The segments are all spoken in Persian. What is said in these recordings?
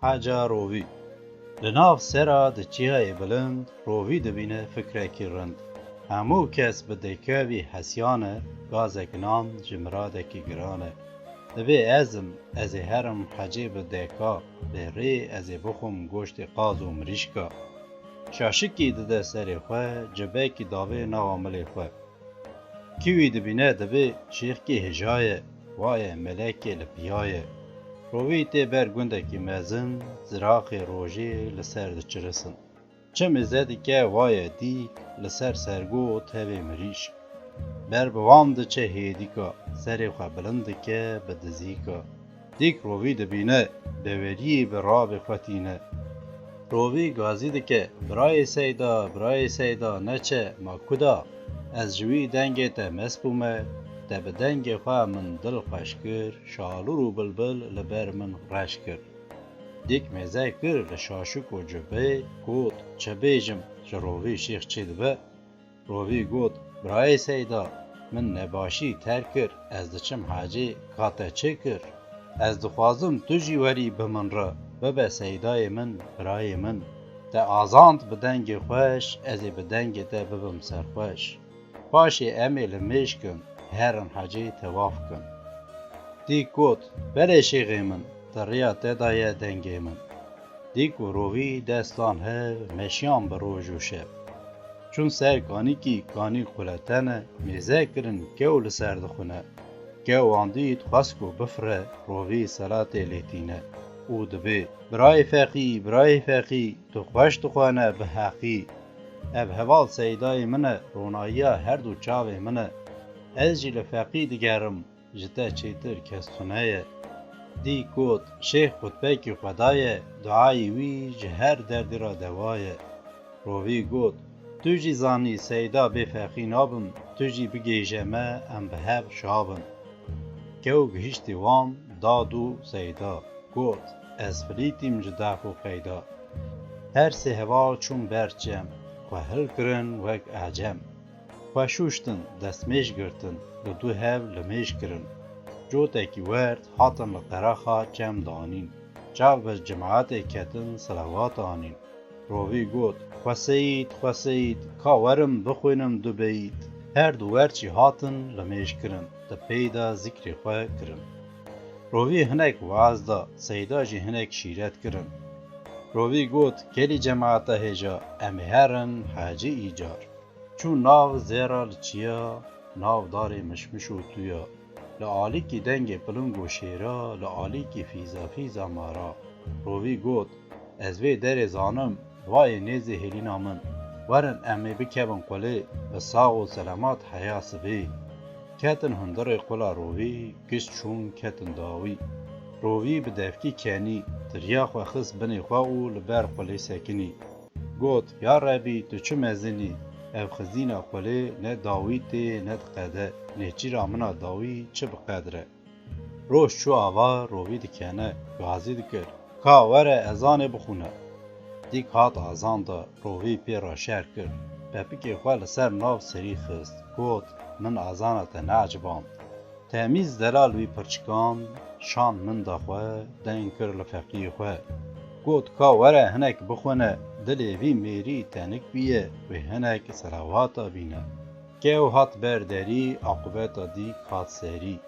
حاجا روی لناف سرا د چیهای بلند روی دبینه فکرکی رند همو کس به دیکاوی حسیانه گازک نام جمرادکی گرانه دبی ازم از هرم حجی به دیکا به ری از بخم گوشت قاز و مریشکا شاشکی دده سری خواه جبکی داوی نواملی خواه کیوی دبینه دبی شیخکی هجایه وای ملکی لپیایه روی تی بر گندکی مزن زراخی روژی لسر دچرسن چه مزدی که وای دی لسر سرگو تبی مریش بر بوام ده چه هیدیکا سری خواه بلند که بدزیکا دیک روی دبینه دوری براب خواتینه روی گازی ده که برای سیدا نچه ما کدا از جوی دنگی تا مسبومه ده به دنگ خواه من دل خوش کر شالو رو بلبل لبر من رش کر دیک مزه کر لشاشک و جبه گود چه بیجم جروی شیخ چید به روی گود برای سیدا من نباشی تر کر از دچم حاجی کاته چه کر از دخوازم تو جیوری به من را ببه سیدای من برای من ده آزاند به دنگ خوش از به دنگ ده ببم سرخوش پاشی امیل میش کن هرن حاجی تواف کن دیک گود بله شیغی من دریا تدای دنگی من دیک و روی دستان ها مشیان بروج و شب چون سر کانی کی کانی قلتنه میزه کرن گو لسر دخونه گو آندید خسکو بفره روی سلات لیتینه او دبی برای فقی تو خوش دخوانه به حقی اب هوال سیدای منه رونایا هر دو چاوه منه از جی لفقی دگرم جتا چیتر کستونه دی کود شیخ خطبه کی خدای دعای وی جهر دردی را دوای روی گود تو جی زانی سیدا بفقی نابم تو جی بگیجمه ام به هب شابم که گهشتی وان دادو سیدا گود از فلیتیم جدا خو قیدا هر سه هوال چون برچم و هل کرن وک اعجم و شوشتن دستمیش گرتن لدو هف لمیش کرن جو تکی ورد حاتن لقراخا چم دانین چاو بس جماعت کتن صلوات آنین روی گود خواسید کا ورم بخوینم دو بید هر دو ورچی حاتن لمیش کرن ده پیدا ذکر خواه کرن روی هنک وازدا سیدا جی هنک شیرت کرن روی گود کلی جماعت هجا امی هرن حاجی ایجار چون ناو زیرا لچیا ناو داری مشمش و تویا لعالی کی دنگ پلنگ و شیرا لعالی کی فیزا مارا روی گود از وی در زانم وای نیزی هلینا من ورن امی بکبن قلی بساق و سلامات حیاس بی کتن هندر قلا روی گشت چون کتن داوی روی بدفکی کنی تریاخ و خس بنی خواهو لبر قلی سکنی گود یا ربی تو چه مزنی اف خزینا قلی نه داوی تی نه قده نه چی رامنا داوی چه بقدره روش چو آوا روی دکنه گازی دکر کا وره ازان بخونه دیک هات آزان دا روی پی را شهر کرد پپیک خواه لسر ناو سری خست گود من آزانت نعجبان تمیز دلال وی پرچکان شان من دا خواه دین کر لفقی خواه گود کا وره هنک بخونه دلی وی میری تنک بیه و هنک سلاواتا بینه که او هات برداری عقوبتا دی کات سری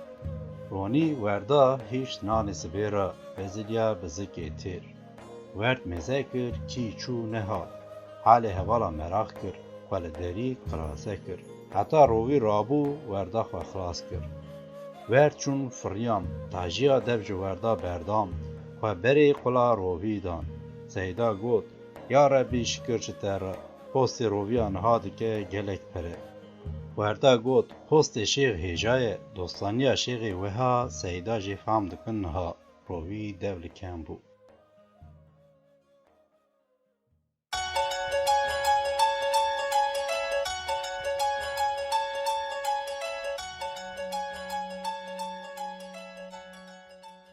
رونی وردا هیچ نانی سبیرا بزیلیا بزکی تیر ورد مزه کر چی چو نها حال هوالا مراخ کر قلدری قراسه کر حتی روی رابو وردا خو خلاص کر ورد چون فریان تاجیا دبج وردا بردام خو بری قلا روی دان سیدا گود یا ربی شکر چتر پوست رویان هاد که گلک پره وردا گود پوست شیخ هجای دوستانیا شیخ وها سیدا جی فهم دکن ها روی دول کم بو